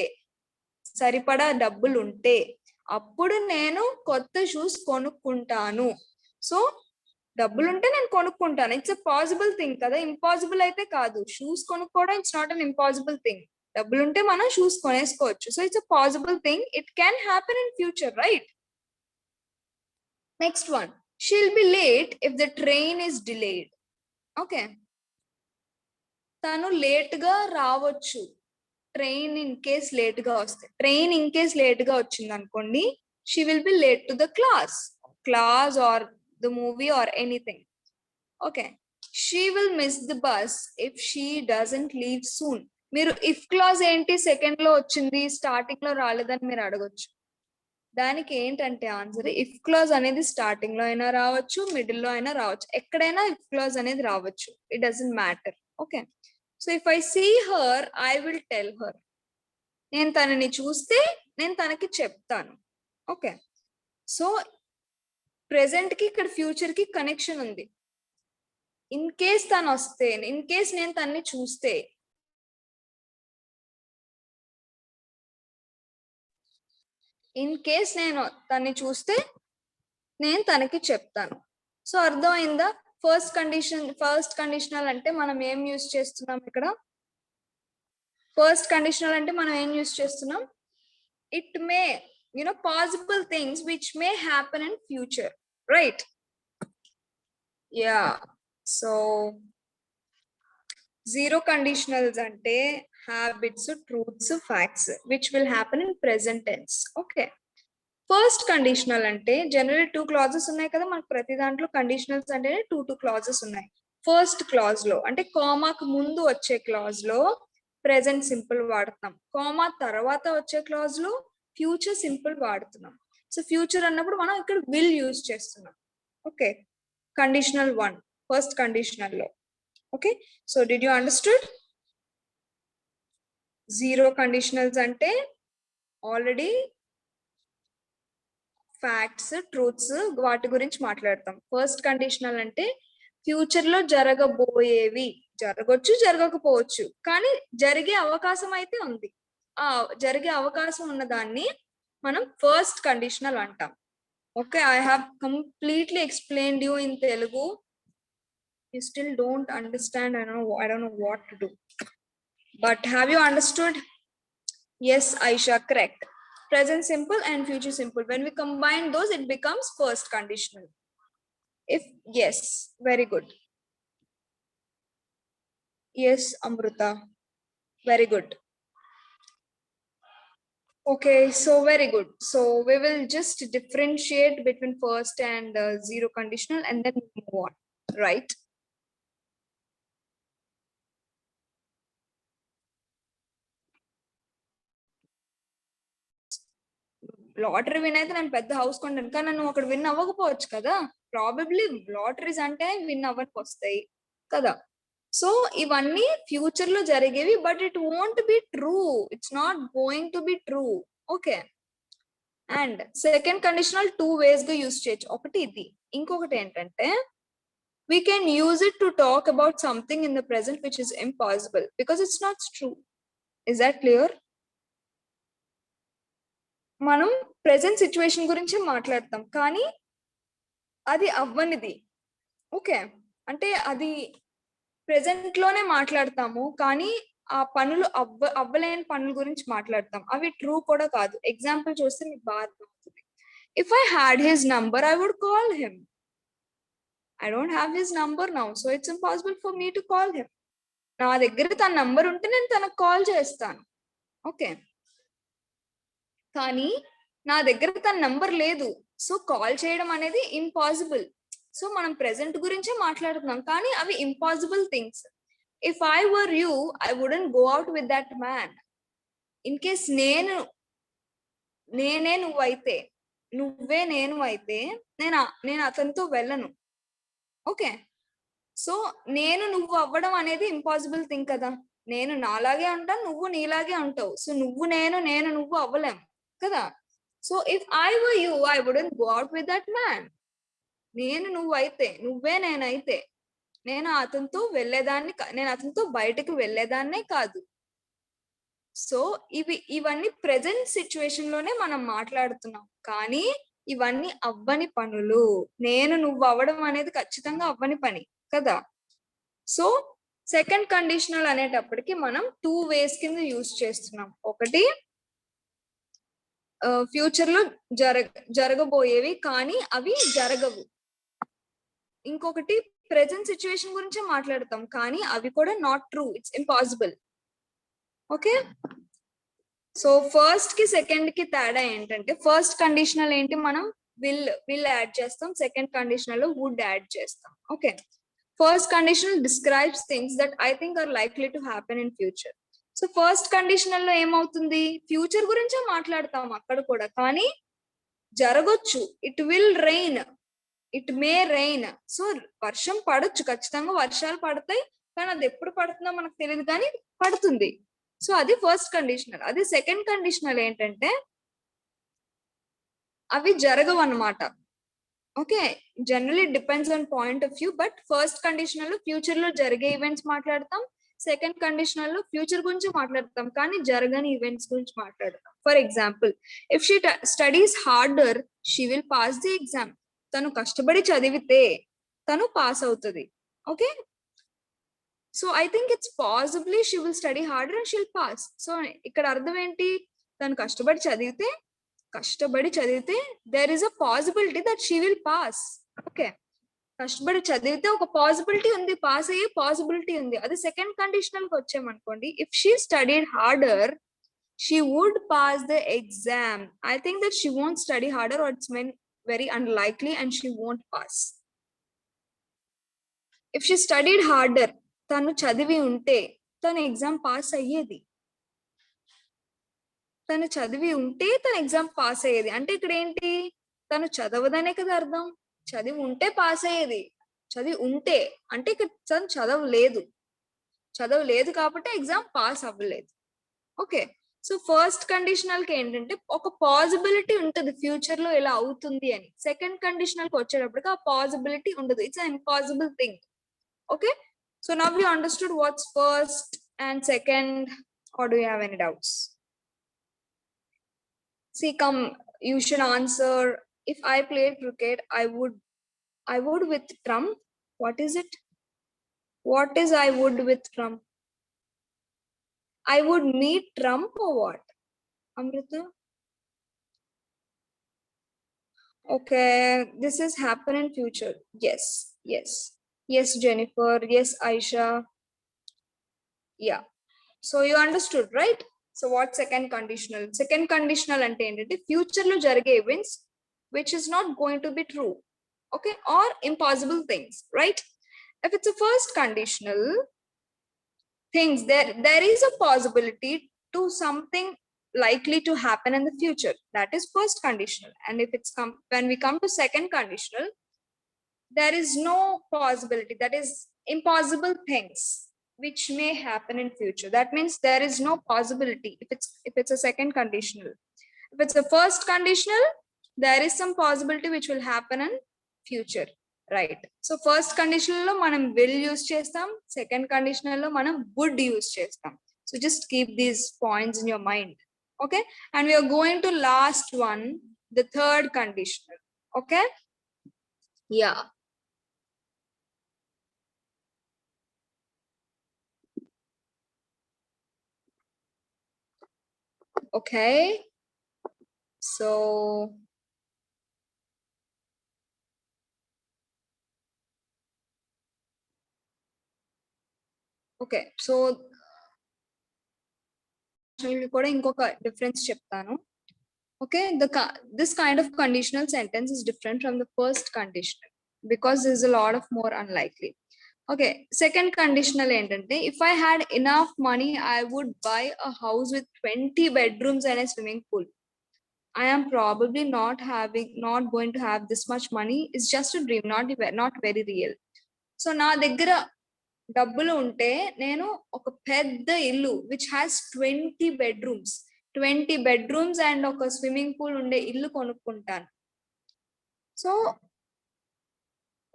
సరిపడా డబ్బులు ఉంటే అప్పుడు నేను కొత్త షూస్ కొనుక్కుంటాను. సో డబ్బులుంటే నేను కొనుక్కుంటాను, ఇట్స్ అ పాసిబుల్ థింగ్ కదా, ఇంపాసిబుల్ అయితే కాదు. షూస్ కొనుక్కోవడం it's not an impossible thing. డబ్బులుంటే మనం షూస్ కొనేసుకోవచ్చు. So it's a possible thing, it can happen in future, right? Next one, she'll be late if the train is delayed. Okay, తను late గా రావచ్చు, train in case late గా వస్తే. Train in case late గా వచ్చింది అనుకోండి, she will be late to the class or the movie or anything. Okay, she will miss the bus if she doesn't leave soon. మీరు if clause ఏంటి second లో వచ్చింది, starting లో రాలేదని మీరు అడగొచ్చు. దానికి ఏంటంటే ఆన్సర్, ఇఫ్ క్లాజ్ అనేది స్టార్టింగ్ లో అయినా రావచ్చు, మిడిల్ లో అయినా రావచ్చు, ఎక్కడైనా ఇఫ్ క్లాజ్ అనేది రావచ్చు, it doesn't matter. Okay, so if I see her I will tell her. నేను తనని చూస్తే నేను తనకి చెప్తాను. ఓకే, సో ప్రెసెంట్ కి ఇక్కడ ఫ్యూచర్ కి కనెక్షన్ ఉంది. ఇన్ కేస్ తను వస్తే, ఇన్ కేస్ నేను తన్ని చూస్తే, ఇన్ కేస్ నేను తన్ని చూస్తే నేను తనకి చెప్తాను. సో అర్థమైందా? ఫస్ట్ కండిషనల్ అంటే మనం ఏం యూజ్ చేస్తున్నాం ఇక్కడ? ఫస్ట్ కండిషనల్ అంటే మనం ఏం యూస్ చేస్తున్నాం, it may possible things which may happen in future, right? Yeah. So zero conditionals అంటే habits, truths, facts which will happen in present tense. Okay. First conditional అంటే జనరల్ 2 క్లాజెస్ ఉన్నాయి కదా మనకు, ప్రతి దాంట్లో కండిషనల్స్ అంటే 2 క్లాజెస్ ఉన్నాయి. ఫస్ట్ క్లాజ్ లో అంటే కామాకు ముందు వచ్చే క్లాజ్ లో ప్రెసెంట్ సింపుల్ వాడుతున్నాం, కామా తర్వాత వచ్చే క్లాజ్ లో ఫ్యూచర్ సింపుల్ వాడుతున్నాం. సో ఫ్యూచర్ అన్నప్పుడు మనం ఇక్కడ విల్ యూజ్ చేస్తున్నాం. ఓకే, కండిషనల్ 1 ఫస్ట్ కండిషనల్ లో. Okay, so did you understood? Zero conditionals అంటే ఆల్రెడీ ఫ్యాక్ట్స్, ట్రూత్స్ వాటి గురించి మాట్లాడతాం. ఫస్ట్ కండిషనల్ అంటే ఫ్యూచర్ లో జరగబోయేవి, జరగవచ్చు జరగకపోవచ్చు, కానీ జరిగే అవకాశం అయితే ఉంది. ఆ జరిగే అవకాశం ఉన్న దాన్ని మనం ఫస్ట్ కండిషనల్ అంటాం. Okay, I have completely explained you in Telugu. You still don't understand. I don't know what to do. But have you understood? Yes, Aisha, correct. Present simple and future simple. When we combine those, it becomes first conditional. If yes, very good. Yes, Amruta, very good. Okay, so very good. So we will just differentiate between first and zero conditional and then move on, right? Lottery win అయితే నేను పెద్ద house కొంటాను, కానీ నువ్వు అక్కడ win అవ్వకపోవచ్చు కదా. Probably lotteries అంటే విన్ అవ్వడానికి వస్తాయి కదా. సో ఇవన్నీ ఫ్యూచర్ లో జరిగేవి, but it won't be true, it's not going to be true. Okay, and second conditional 2 ways గా యూజ్ చేయొచ్చు. ఒకటి ఇది, ఇంకొకటి ఏంటంటే we can use it to talk about something in the present which is impossible because it's not true. Is that clear? మనం present situation గురించి మాట్లాడతాం, కానీ అది అవ్వనిది. ఓకే, అంటే అది ప్రెసెంట్ లోనే మాట్లాడతాము, కానీ ఆ పనులు అవ్వలేని పనుల గురించి మాట్లాడతాం, అవి ట్రూ కూడా కాదు. ఎగ్జాంపుల్ చూస్తే మీకు బాగా అర్థమవుతుంది. If I had his number I would call him. I don't have his number now, so it's impossible for me to call him. నా దగ్గర తన నంబర్ ఉంటే నేను తనకు కాల్ చేస్తాను. ఓకే, కానీ నా దగ్గర తన నంబర్ లేదు, సో కాల్ చేయడం అనేది ఇంపాసిబుల్. సో మనం ప్రెసెంట్ గురించే మాట్లాడుతున్నాం, కానీ అవి impossible things. If I were you I wouldn't go out with that man. In case నేనే నువ్వైతే, నువ్వే నేను అయితే నేను అతనితో వెళ్ళను. ఓకే, సో నువ్వు అవ్వడం అనేది ఇంపాసిబుల్ థింగ్ కదా. నేను నాలాగే ఉంటాను, నువ్వు నీలాగే ఉంటావు. సో నువ్వు నేను నువ్వు అవ్వలేం కదా. So if I were you I wouldn't go out with that man. నువ్వైతే, నువ్వే నేనైతే నేను అతనితో వెళ్ళేదాన్ని, నేను అతనితో బయటకు వెళ్ళేదాన్నే కాదు. సో ఇవన్నీ ప్రెసెంట్ సిచ్యువేషన్ లోనే మనం మాట్లాడుతున్నాం, కానీ ఇవన్నీ అవ్వని పనులు. నువ్వు అవ్వడం అనేది ఖచ్చితంగా అవ్వని పని కదా. సో సెకండ్ కండిషనల్ అనేటప్పటికి మనం 2 ways కింద యూజ్ చేస్తున్నాం. ఒకటి ఫ్యూచర్ లో జరగబోయేవి కానీ అవి జరగవు. ఇంకొకటి ప్రెసెంట్ సిచ్యువేషన్ గురించి మాట్లాడతాం, కానీ అవి కూడా not true, it's impossible. Okay, so first కి సెకండ్ కి తేడా ఏంటంటే, ఫస్ట్ కండిషనల్ ఏంటి, మనం విల్ యాడ్ చేస్తాం, సెకండ్ కండిషనల్ లో వుడ్ యాడ్ చేస్తాం. Okay, first conditional describes things that I think are likely to happen in future. So first conditional లో ఏమవుతుంది, ఫ్యూచర్ గురించే మాట్లాడతాం అక్కడ కూడా, కానీ జరగొచ్చు. It will rain, it may rain. So వర్షం పడొచ్చు, ఖచ్చితంగా వర్షాలు పడతాయి, కానీ అది ఎప్పుడు పడుతుందో మనకు తెలియదు, కానీ పడుతుంది. సో అది ఫస్ట్ కండిషనల్. అది సెకండ్ కండిషనల్ ఏంటంటే అవి జరగవు అన్నమాట. Okay, generally depends on point of view, but first conditional లో ఫ్యూచర్ లో జరిగే ఈవెంట్స్ మాట్లాడతాం, సెకండ్ కండిషనల్ లో ఫ్యూచర్ గురించి మాట్లాడతాం, కానీ జరగని ఈవెంట్స్ గురించి మాట్లాడతాం. For example, if she studies harder she will pass the exam. తను కష్టపడి చదివితే తను పాస్ అవుతుంది. Okay, so I think it's possibly she will study harder and she'll pass. So ఇక్కడ అర్థం ఏంటి, తను కష్టపడి చదివితే there is a possibility that she will pass. Okay, కష్టపడి చదివితే ఒక పాసిబిలిటీ ఉంది, పాస్ అయ్యే పాసిబిలిటీ ఉంది. అది సెకండ్ కండిషనల్ కి వచ్చామనుకోండి, if she studied harder she would pass the exam. I think that she won't study harder, or it's very unlikely, and she won't pass. If she studied harder, tanu chadivi unte tanu exam pass ayyedi. తను చదివి ఉంటే తన exam pass అయ్యేది. అంటే ఇక్కడ ఏంటి, తను చదవదనే కదా అర్థం. చదివి ఉంటే పాస్ అయ్యేది. చదివి ఉంటే అంటే ఇక్కడ తను చదవలేదు కాబట్టి ఎగ్జామ్ పాస్ అవ్వలేదు. ఓకే, సో ఫస్ట్ కండిషనల్ కి ఏంటంటే ఒక పాసిబిలిటీ ఉంటుంది ఫ్యూచర్ లో ఇలా అవుతుంది అని. సెకండ్ కండిషనల్ కి వచ్చేటప్పటికి ఆ పాసిబిలిటీ ఉండదు. It's an impossible thing. Okay, so now we understood what's first and second. Or do you have any doubts? See, come, you should answer. If I played cricket, I would with Trump. What is it? What is I would with Trump? I would meet Trump or what? Amrita? Okay, this is happen in future. Yes, Jennifer. Yes, Aisha. Yeah. So you understood, right? So what second conditional? Second conditional ante entante future lo jarige events which is not going to be true, okay, or impossible things, right? If it's a first conditional things, there is a possibility to something likely to happen in the future. That is first conditional. And if it's when we come to second conditional, there is no possibility, that is impossible things which may happen in future. That means there is no possibility if it's a second conditional. If it's a first conditional, there is some possibility which will happen in future, right? So first conditional lo manam will use chestam, second conditional lo manam would use chestam. So just keep these points in your mind, okay? And we are going to last one, the third conditional. Okay, yeah. Okay, so okay, so కూడా ఇంకొక difference చెప్తాను. Okay, this kind of conditional sentence is different from the first conditional because there is a lot of more unlikely. Okay, second conditional ఏంటంటే if I had enough money, I would buy a house with 20 bedrooms and a swimming pool. I am probably not going to have this much money. It's just a dream, not very real. So నా దగ్గర డబ్బులు ఉంటే నేను ఒక పెద్ద ఇల్లు which has 20 bedrooms and ఒక swimming pool ఉండే ఇల్లు కొనుక్కుంటాను. సో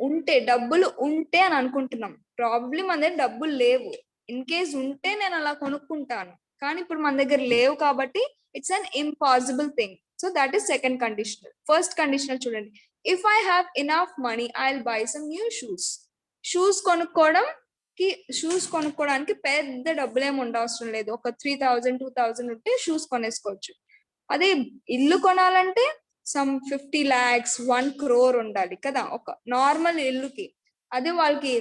ఉంటే, డబ్బులు ఉంటే అని అనుకుంటున్నాం. ప్రాబ్లీ మన దగ్గర డబ్బులు లేవు. ఇన్ కేస్ ఉంటే నేను అలా కొనుక్కుంటాను, కానీ ఇప్పుడు మన దగ్గర లేవు కాబట్టి it's an impossible thing. So that is second conditional. First conditional చూడండి, if I have enough money I will buy some new shoes. Shoes కొనుక్కోవడానికి పెద్ద డబ్బులు ఏమి ఉండవసరం లేదు. ఒక 3,000 2,000 ఉంటే షూస్ కొనేసుకోవచ్చు. అదే ఇల్లు కొనాలంటే సమ్ 50 lakhs 1 crore ఉండాలి కదా ఒక నార్మల్ ఇల్లుకి. అదే వాళ్ళకి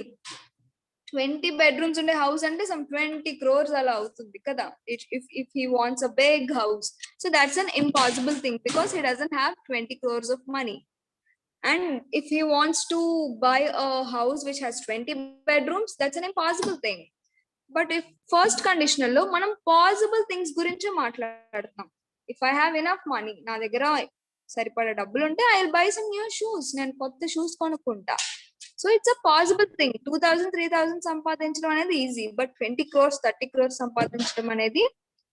20 bedrooms ఉండే హౌస్ అంటే సమ్ 20 crores అలా అవుతుంది కదా if he wants a big house. So that's an impossible thing because he doesn't have 20 crores of money. And if he wants to buy a house which has 20 bedrooms, that's an impossible thing. But if first conditional lo manam possible things gurinche maatladtam. If I have enough money, na daggara సరిపడా డబ్బులు ఉంటే I will buy some new shoes, నేను కొత్త shoes కొనుక్కుంటా. So it's a possible thing. 2,000 3,000 సంపాదించడం అనేది easy, but 20 crores 30 crores సంపాదించడం అనేది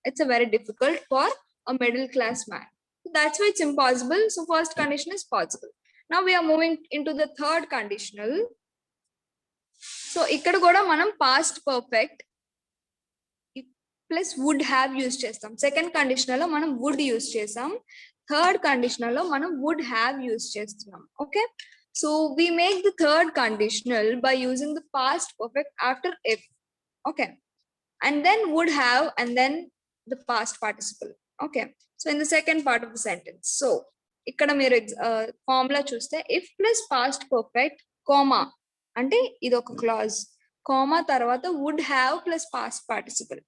it's a very difficult for a middle class man. That's why it's impossible. So first condition is possible. Now we are moving into the third conditional. So ఇక్కడ కూడా మనం past perfect plus would have use చేస్తాం. Second conditional లో మనం would use చేసాం. Third conditional లో మనం would have use చేస్తున్నాం. Okay, so we make the third conditional by using the past perfect after if. Okay. And then would have, and then the past participle. Okay. So in the second part of the sentence. So ఇక్కడ మీరు formula చూస్తే if plus past perfect comma అంటే ఇది ఒక clause comma తర్వాత would have plus past participle.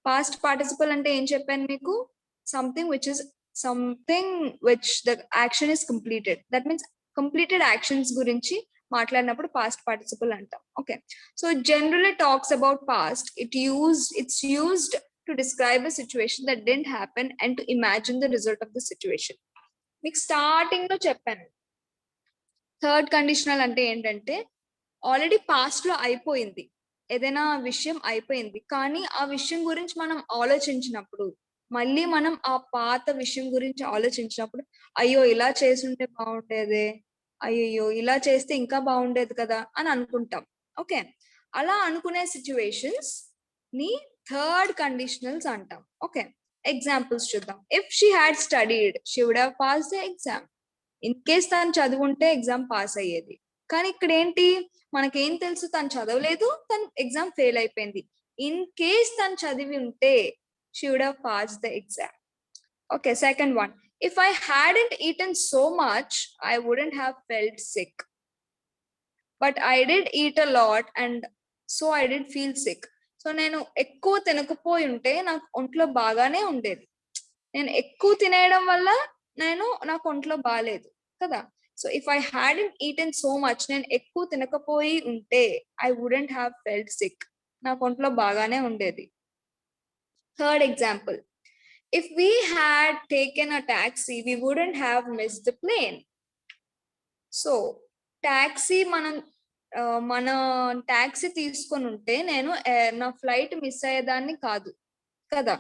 Past participle అంటే ఏం చెప్పాను మీకు? Something which is something which the action is completed. That means completed actions గురించి మాట్లాడినప్పుడు పాస్ట్ పార్టిసిపల్ అంటాం. Okay. So generally talks about past. It's used to describe a situation that didn't happen and to imagine the result of the situation. మీకు starting లో చెప్పాను third conditional అంటే ఏంటంటే already past లో అయిపోయింది, ఏదైనా విషయం అయిపోయింది, కానీ ఆ విషయం గురించి మనం ఆలోచించినప్పుడు మళ్ళీ మనం ఆ పాత విషయం గురించి ఆలోచించినప్పుడు అయ్యో ఇలా చేసుంటే బాగుండేదే, అయ్యో ఇలా చేస్తే ఇంకా బాగుండేది కదా అని అనుకుంటాం. ఓకే. అలా అనుకునే సిచ్యువేషన్స్ ని థర్డ్ కండిషనల్స్ అంటాం. ఓకే. ఎగ్జాంపుల్స్ చూద్దాం. If she had studied she would have pass the exam. In case తను చదువుంటే ఎగ్జామ్ పాస్ అయ్యేది. కానీ ఇక్కడ ఏంటి, మనకేం తెలుసు, తను చదవలేదు, తను ఎగ్జామ్ ఫెయిల్ అయిపోయింది. ఇన్ కేస్ తను చదివి ఉంటే she would have pass the exam. Okay. Second one, if I hadn't eaten so much, I wouldn't have felt sick. But I did eat a lot and so I did feel sick. So నేను ఎక్కువ తినకపోయి ఉంటే నాకు ఒంట్లో బాగానే ఉండేది. నేను ఎక్కువ తినేయడం వల్ల నాకు ఒంట్లో బాగాలేదు కదా. So if I hadn't eaten so much, నేను ఎక్కువ తినకపోయి ఉంటే I wouldn't have felt sick, నాకు ఒంట్లో బాగానే ఉండేది. Third example, if we had taken a taxi, we wouldn't have missed the plane. So, taxi మన టాక్సీ తీసుకొని ఉంటే నేను నా ఫ్లైట్ మిస్ అయ్యేదాన్ని కాదు కదా.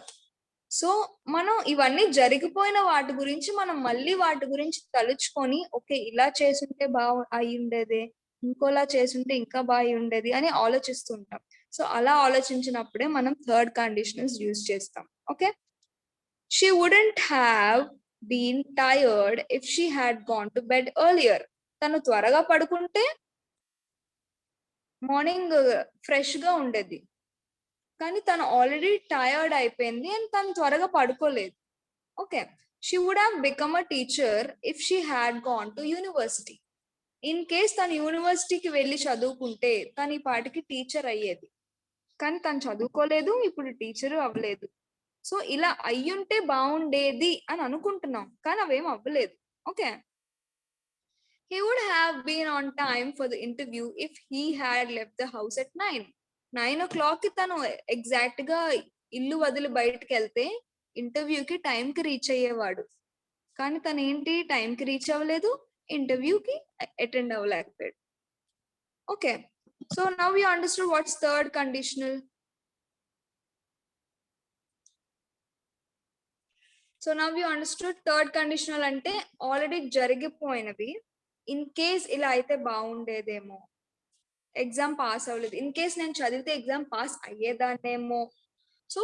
సో మనం ఇవన్నీ జరిగిపోయిన వాటి గురించి మనం మళ్ళీ వాటి గురించి తలుచుకొని ఓకే ఇలా చేసుంటే అయి ఉండేది, ఇంకోలా చేసుంటే ఇంకా బాగా ఉండేది అని ఆలోచిస్తుంటాం. సో అలా ఆలోచించినప్పుడే మనం థర్డ్ కండిషనల్స్ యూజ్ చేస్తాం. Okay. She wouldn't have been tired if she had gone to bed earlier. తను త్వరగా పడుకుంటే మార్నింగ్ ఫ్రెష్ గా ఉండేది, కానీ తను ఆల్రెడీ టైర్డ్ అయిపోయింది అండ్ తను త్వరగా పడుకోలేదు. Okay. She would have become a teacher if she had gone to university. In case తను యూనివర్సిటీకి వెళ్ళి చదువుకుంటే తను ఈ పాటికి టీచర్ అయ్యేది, కానీ తను చదువుకోలేదు, ఇప్పుడు టీచర్ అవ్వలేదు. సో ఇలా అయ్యుంటే బాగుండేది అని అనుకుంటున్నాం, కానీ అవేం అవ్వలేదు. Okay. He would have been on time for the interview if he had left the house at 9. 9 o'clock కి తను ఎగ్జాక్ట్ గా ఇల్లు వదిలి బయటకు వెళ్తే ఇంటర్వ్యూకి టైంకి రీచ్ అయ్యేవాడు, కానీ తను ఏంటి టైంకి రీచ్ అవ్వలేదు, ఇంటర్వ్యూకి అటెండ్ అవ్వలేకపోయాడు. Okay. So now you understood what's third conditional. So now you understood third conditional అంటే ఆల్రెడీ జరిగిపోయినవి. ఇన్ కేస్ ఇలా అయితే బాగుండేదేమో, ఎగ్జామ్ పాస్ అవ్వలేదు, ఇన్ కేస్ నేను చదివితే ఎగ్జామ్ పాస్ అయ్యేదాన్నేమో. సో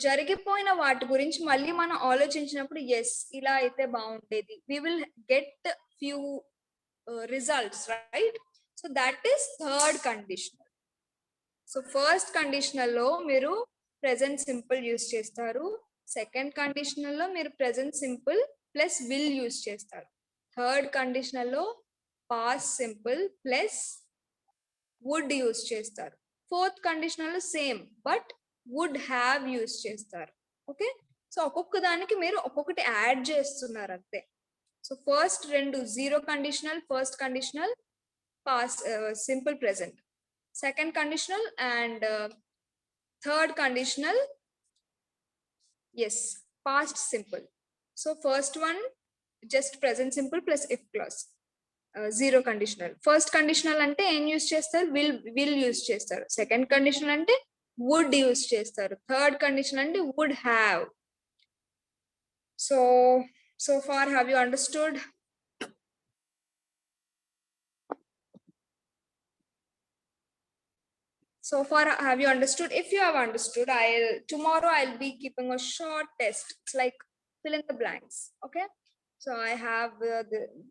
జరిగిపోయిన వాటి గురించి మళ్ళీ మనం ఆలోచించినప్పుడు ఎస్ ఇలా అయితే బాగుండేది, we will get few results, right? So that is third conditional. So first conditional లో మీరు ప్రెజెంట్ సింపుల్ యూజ్ చేస్తారు, సెకండ్ కండిషనల్ లో మీరు present simple plus will use చేస్తారు, థర్డ్ కండిషనల్ లో past simple plus would use చేస్తారు, fourth conditional లో same but would have use చేస్తారు. ఓకే. సో ఒక్కొక్క దానికి మీరు ఒక్కొక్కటి యాడ్ చేస్తున్నారు అంతే. సో ఫస్ట్ రెండు zero conditional, first conditional past simple present, second conditional and third conditional is past simple. So first one just present simple plus if clause, zero conditional. First conditional అంటే ఏం use చేస్తారు, will use చేస్తారు, second conditional అంటే would use చేస్తారు, third condition అంటే would have. So far have you understood? So far have you understood? If you have understood, tomorrow I'll be keeping a short test. It's like fill in the blanks. Okay. So I have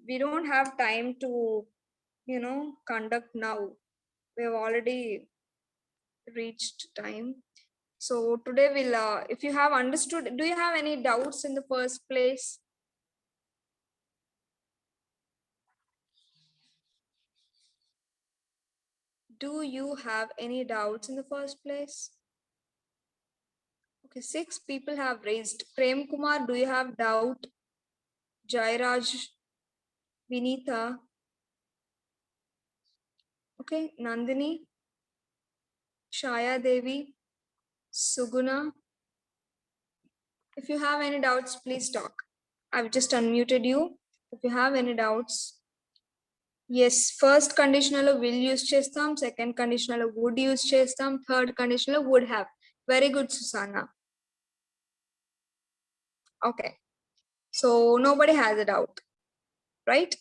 we don't have time to conduct now. We have already reached time. So today we'll, if you have understood, do you have any doubts in the first place? Do you have any doubts in the first place? Okay, 6 people have raised. Prem Kumar, do you have doubt? Jairaj, Vinitha. Okay, Nandini, Shaya Devi, Suguna. If you have any doubts, please talk. I've just unmuted you. If you have any doubts. Yes, first conditional will use chestam, second conditional would use chestam, third conditional would have. Very good, Susanna. Okay. So nobody has a doubt, right?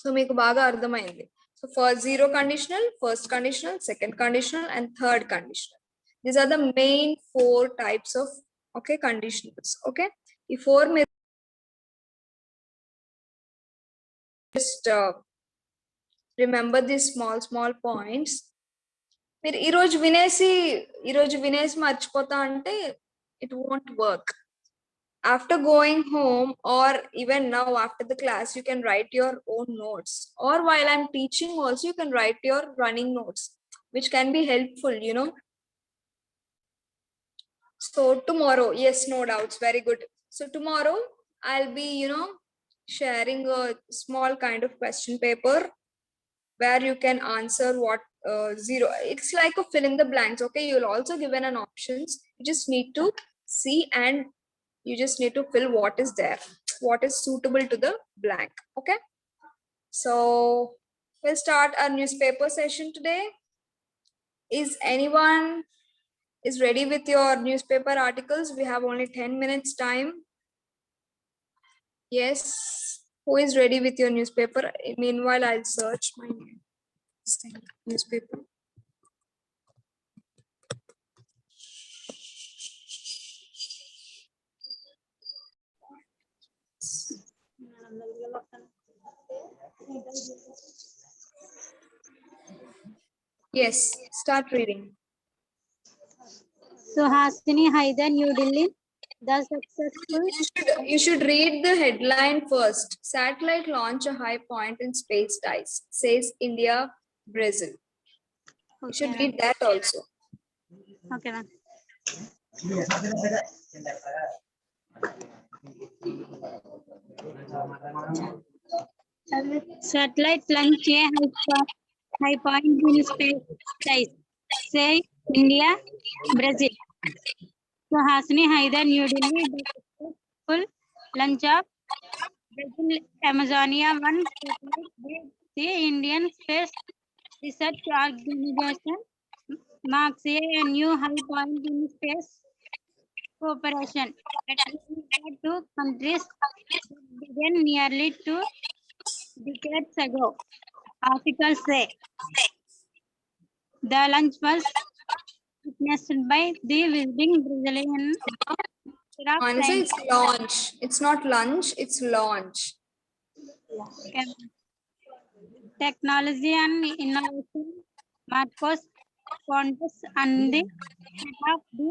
So మీకు బాగా అర్థమైంది. So for zero conditional, first conditional, second conditional, and third conditional. These are the main 4 types of conditionals. Okay, ఈ 4 మీరు just remember these small points. మీరు ఈరోజు వినేసి మర్చిపోతా అంటే it won't work. After going home or even now after the class, you can write your own notes, or while I'm teaching also you can write your running notes, which can be helpful, you know. So tomorrow, yes, no doubts, very good. So tomorrow I'll be, you know, sharing a small kind of question paper where you can answer what zero, it's like a fill in the blanks. Okay, you'll also given an options, you just need to see and you just need to fill what is there, what is suitable to the blank. Okay, so we'll start our newspaper session today. Is anyone is ready with your newspaper articles? We have only 10 minutes time. Yes, who is ready with your newspaper? Meanwhile, I'll search my newspaper. Yes, start reading. Suhasini Haidar, New Delhi. The successful You should read the headline first. Satellite launch a high point in space dice, says India, Brazil. You should read that also. Okay, ma'am. Satellite launch a high point in space size. Say India, Brazil. Suhasini Haidar, New Delhi. The successful launch of Brazil Amazonia 1 satellite by the Indian Space Research Organization marks a new high point in space cooperation between the two countries began nearly 2 decades ago. Articles say the launch was witnessed by the visiting Brazilian Minister of Manasa, Science. it's launch. It's not lunch, it's launch. Technology and Innovation Marcos Pontes and the head of the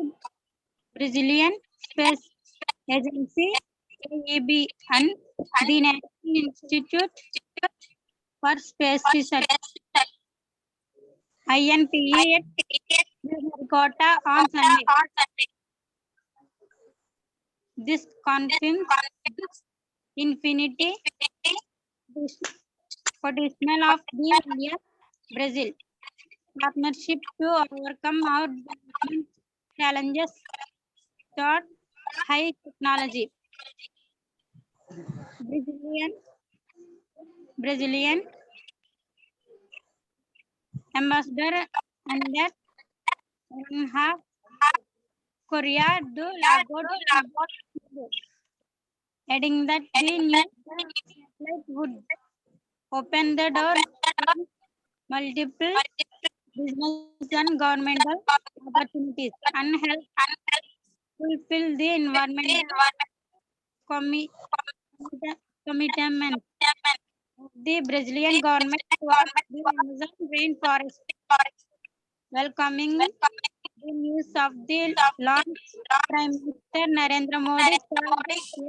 Brazilian Space Agency AEB and the National Institute for Space Research INPE at Kolkata on Sunday. This confirms infinity potential of the India-Brazil partnership to overcome our development challenges toward high technology. Brazilian ambassador under Korea do Lago, adding that the new satellite would open the door to multiple business and governmental opportunities and help fulfill the environmental commitment of the Brazilian government towards the Amazon rainforest. welcoming the news of the launch. Prime Minister Narendra Modi called it a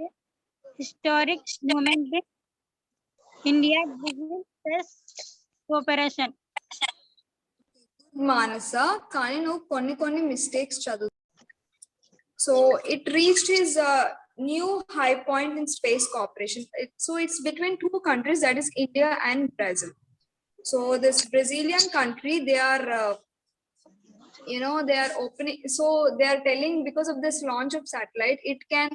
historic moment with India-Brazil cooperation. మానస కానీ నువ్వు కొన్ని mistakes చదువు. So it reached his new high point in space cooperation. So it's between two countries, that is India and Brazil. So this Brazilian country, they are they are opening, so they are telling because of this launch of satellite, it can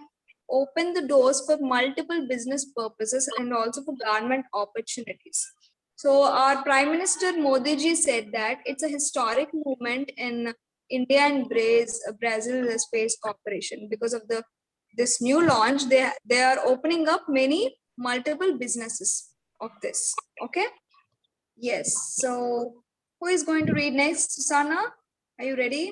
open the doors for multiple business purposes and also for government opportunities. So our Prime Minister Modi ji said that it's a historic movement in India and Brazil space cooperation. Because of this new launch, they are opening up many multiple businesses of this. Okay. Yes. So who is going to read next? Susana, are you ready?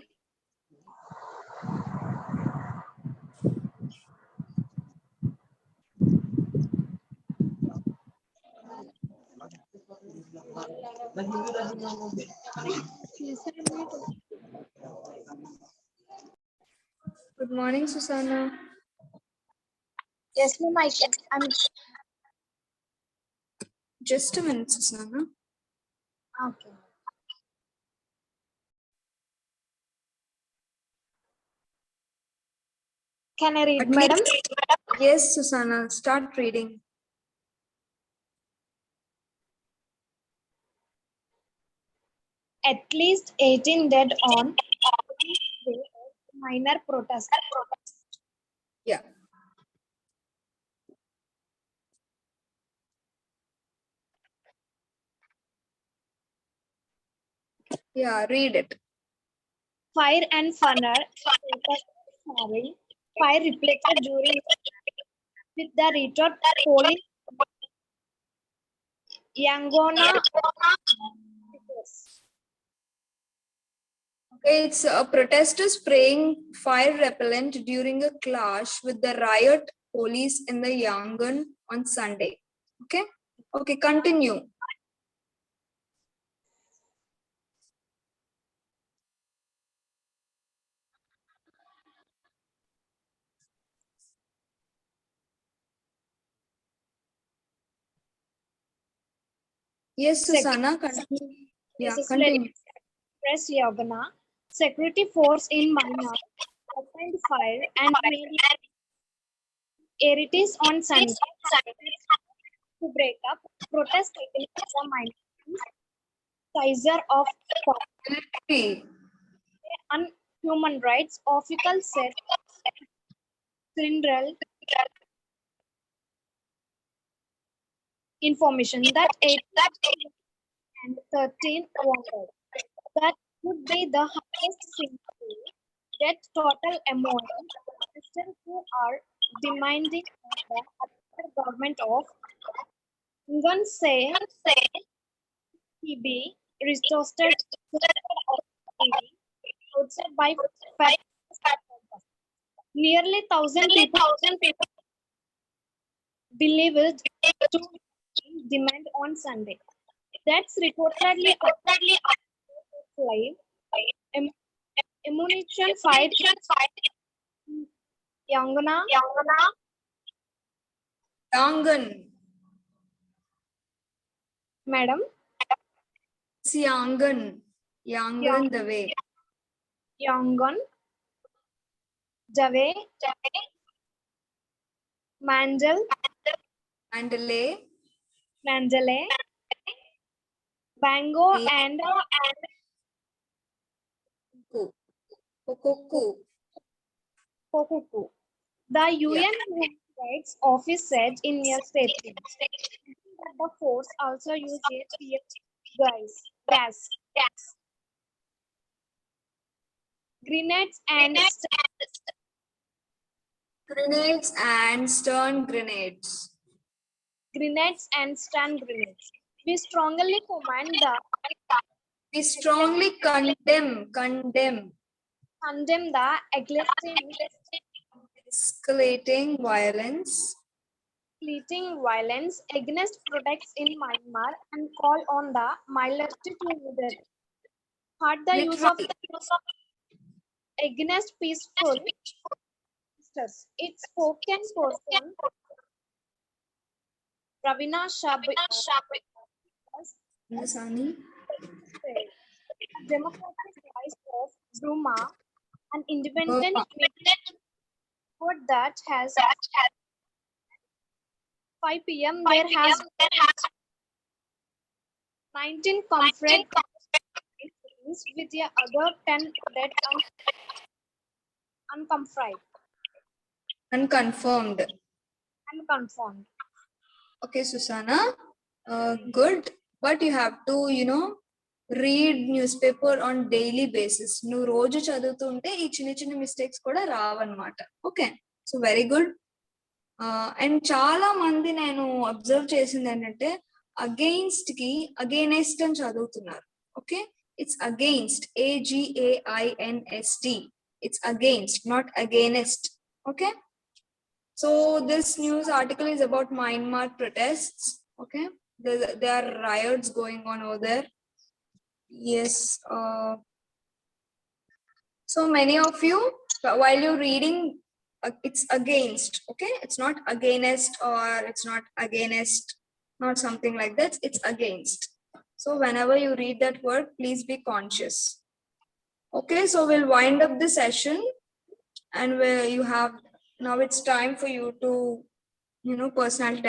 Good morning, Susana. Yes, ma'am, I can. I'm Just a minute, Susana. okay. Can I read, At madam? Yes, Susana, start reading. At least 18 dead on minor protest. Yeah. Yeah, read it. Fire and funnel. Fire reflected during with the retort police. Yangona. Okay, it's a protester spraying fire repellent during a clash with the riot police in the Yangon on Sunday. Okay. Okay, continue. Yes, Susana, continue. Yeah, This is continue. Press Yagana. Security force in Myanmar opened fire and made it is on Sunday to break up protest against the minorities. Kaiser of Military. on human rights official said general information that 8 and 13 wounded. That would be the highest single death total among Christians who are demanding the government of England say he be restored by nearly 1,000 people believed to demand on Sunday. That's reportedly live ammunition fight Yangana Yangon. madam It's Yangon. Yangon the way. Yangon Jave Mandalay. Mandalay Bango and Kokoku. Kokuku. The UN Human Rights Office said in a statement that the force also used tear gas, grenades and stun grenades. stun grenades. We strongly We strongly condemn condemn the aggressive escalating violence against products in Myanmar and call on the military to Had the use of Literally. against peaceful protesters. Its spoken person, Ravina Dasani. said, democratic voice of Bruma, an independent media report that has 5 p.m. there has 19 conflict with the other 10 dead unconfirmed. Unconfirmed. Unconfirmed. Okay, Susana. Good. But you have to, read newspaper on daily basis. నువ్వు రోజు చదువుతుంటే ఈ చిన్న చిన్న mistakes కూడా రావన్నమాట. Okay, so very good. And చాలా మంది నేను అబ్జర్వ్ చేసింది ఏంటంటే అగెయిన్స్ట్ కి అగెయినెస్ట్ అని చదువుతున్నారు. Okay, it's against, AGAINST. It's against, not against. Okay, so this news article is about Myanmar protests. Okay, there are riots going on over there. Yes. So many of you, while you're reading, it's against. Okay, it's not against or it's not against, not something like that. It's against. So whenever you read that word, please be conscious. Okay, so we'll wind up the session, and where you have now it's time for you to personality